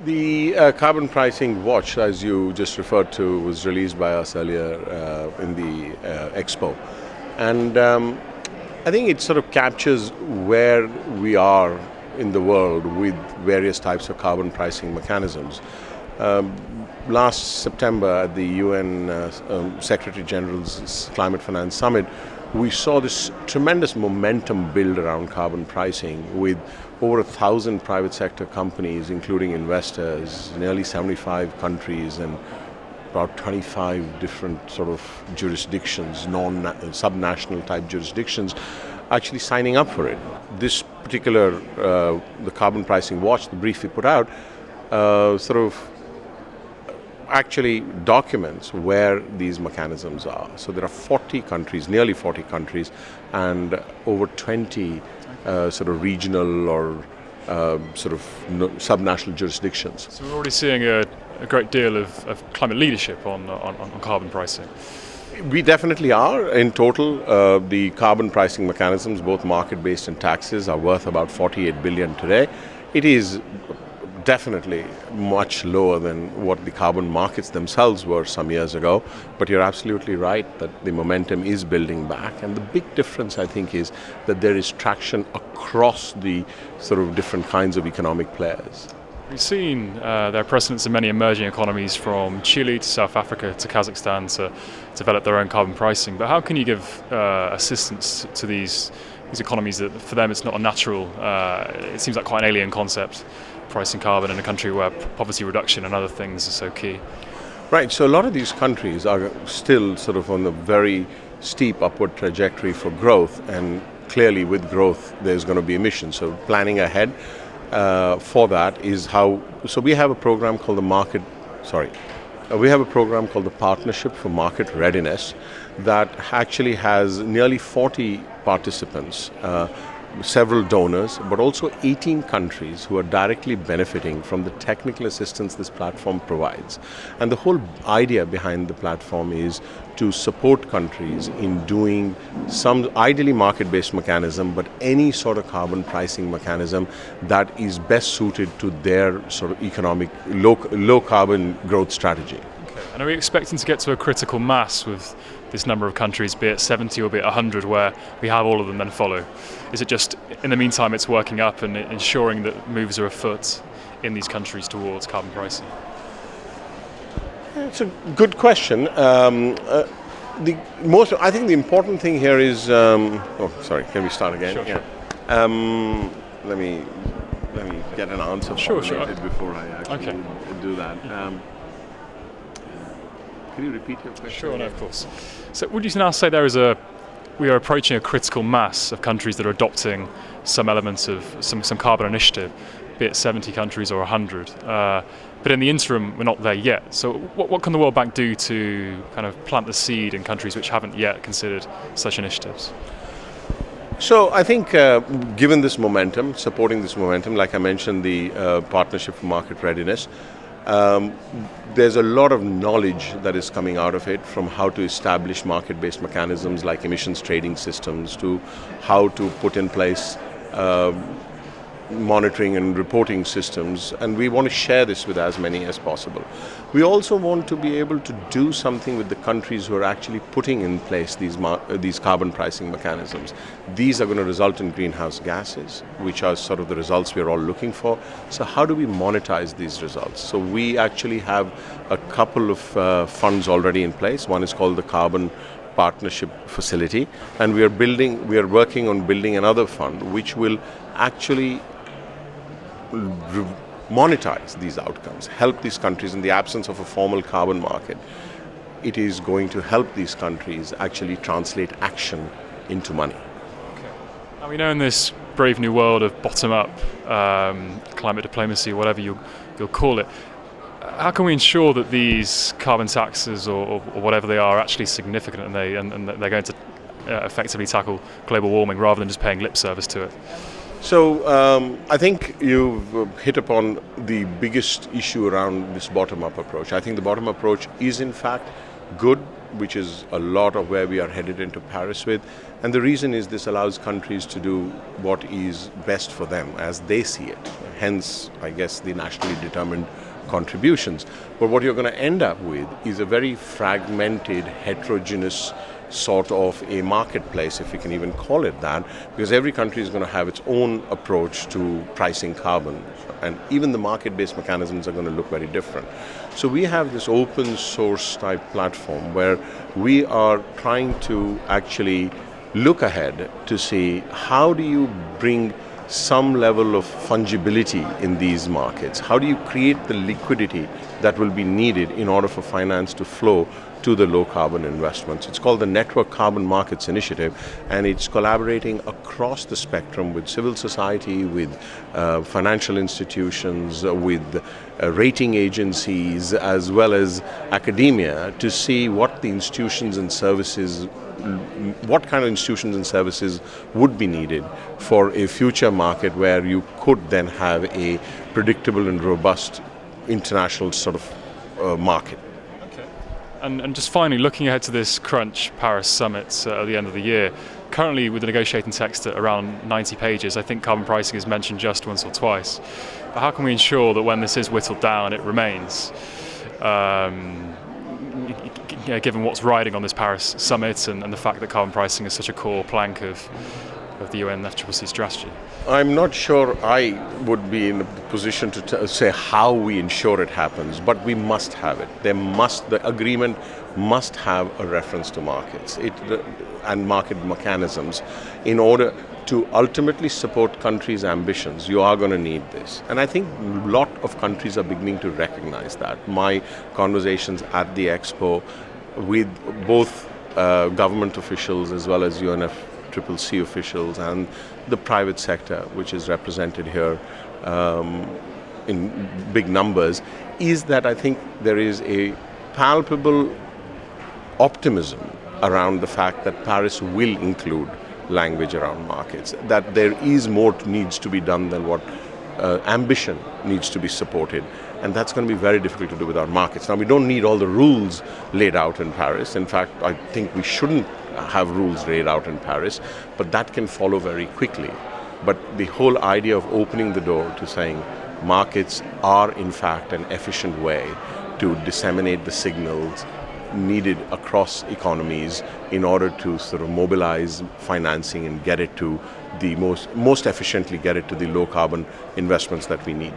The carbon pricing watch, as you just referred to, was released by us earlier in the Expo. And I think it sort of captures where we are in the world with various types of carbon pricing mechanisms. Last September at the UN Secretary General's Climate Finance Summit, we saw this tremendous momentum build around carbon pricing with over 1,000 private sector companies, including investors, nearly 75 countries and about 25 different sort of jurisdictions, subnational type jurisdictions, actually signing up for it. This particular, the carbon pricing watch, the brief we put out, sort of actually documents where these mechanisms are. So there are 40 countries, nearly 40 countries, and over 20 sort of regional or subnational jurisdictions. So we're already seeing a great deal of climate leadership on carbon pricing. We definitely are. In total, the carbon pricing mechanisms, both market-based and taxes, are worth about 48 billion today. It is definitely much lower than what the carbon markets themselves were some years ago, but you're absolutely right that the momentum is building back, and the big difference, I think, is that there is traction across the sort of different kinds of economic players. We've seen there are precedents in many emerging economies, from Chile to South Africa to Kazakhstan, to develop their own carbon pricing, but how can you give assistance to these economies that for them it's not a natural, it seems like quite an alien concept, pricing carbon in a country where poverty reduction and other things are so key? Right, so a lot of these countries are still sort of on a very steep upward trajectory for growth, and clearly with growth there's going to be emissions. So planning ahead for that is how. So we have a program called the Partnership for Market Readiness that actually has nearly 40 participants, several donors, but also 18 countries who are directly benefiting from the technical assistance this platform provides. And the whole idea behind the platform is to support countries in doing some ideally market-based mechanism, but any sort of carbon pricing mechanism that is best suited to their sort of economic low carbon growth strategy. Okay. And are we expecting to get to a critical mass with this number of countries, be it 70 or be it 100, where we have all of them then follow? Is it just, in the meantime, it's working up and ensuring that moves are afoot in these countries towards carbon pricing? It's a good question. I think the important thing here is. Can we start again? Sure. Let me get an answer formulated before I actually do that. Can you repeat your question? Sure, no, of course. So would you now say we are approaching a critical mass of countries that are adopting some elements of some carbon initiative, be it 70 countries or 100? But in the interim, we're not there yet. So what can the World Bank do to kind of plant the seed in countries which haven't yet considered such initiatives? So I think given this momentum, supporting this momentum, like I mentioned, the Partnership for Market Readiness, there's a lot of knowledge that is coming out of it, from how to establish market-based mechanisms like emissions trading systems to how to put in place monitoring and reporting systems, and we want to share this with as many as possible. We also want to be able to do something with the countries who are actually putting in place these carbon pricing mechanisms. These are going to result in greenhouse gases, which are sort of the results we're all looking for. So how do we monetize these results? So we actually have a couple of funds already in place. One is called the Carbon Partnership Facility, and we are working on building another fund which will actually monetize these outcomes, help these countries in the absence of a formal carbon market. It is going to help these countries actually translate action into money. Okay. Now we know in this brave new world of bottom-up climate diplomacy, whatever you'll call it, how can we ensure that these carbon taxes or whatever they are actually significant and they're going to effectively tackle global warming rather than just paying lip service to it? So I think you've hit upon the biggest issue around this bottom-up approach. I think the bottom-up approach is in fact good, which is a lot of where we are headed into Paris with. And the reason is this allows countries to do what is best for them as they see it. Hence, I guess, the nationally determined contributions. But what you're going to end up with is a very fragmented, heterogeneous sort of a marketplace, if we can even call it that, because every country is going to have its own approach to pricing carbon, and even the market-based mechanisms are going to look very different. So we have this open source type platform where we are trying to actually look ahead to see how do you bring some level of fungibility in these markets? How do you create the liquidity that will be needed in order for finance to flow to the low carbon investments? It's called the Network Carbon Markets Initiative, and it's collaborating across the spectrum with civil society, with financial institutions, with rating agencies, as well as academia, to see what the institutions and services, what kind of institutions and services would be needed for a future market where you could then have a predictable and robust international sort of market. Okay. And just finally, looking ahead to this Crunch Paris Summit at the end of the year, currently with the negotiating text at around 90 pages, I think carbon pricing is mentioned just once or twice. But how can we ensure that when this is whittled down, it remains? Given what's riding on this Paris summit and the fact that carbon pricing is such a core plank of the UN FCCC strategy? I'm not sure I would be in a position to say how we ensure it happens, but we must have it. The agreement must have a reference to markets and market mechanisms in order to ultimately support countries' ambitions. You are going to need this. And I think a lot of countries are beginning to recognize that. My conversations at the Expo with both government officials as well as UNFCCC officials and the private sector, which is represented here in big numbers, is that I think there is a palpable optimism around the fact that Paris will include language around markets, that there is more needs to be done than what ambition needs to be supported. And that's going to be very difficult to do without markets. Now, we don't need all the rules laid out in Paris. In fact, I think we shouldn't have rules laid out in Paris, but that can follow very quickly. But the whole idea of opening the door to saying markets are, in fact, an efficient way to disseminate the signals needed across economies in order to sort of mobilize financing and get it to the most efficiently get it to the low carbon investments that we need.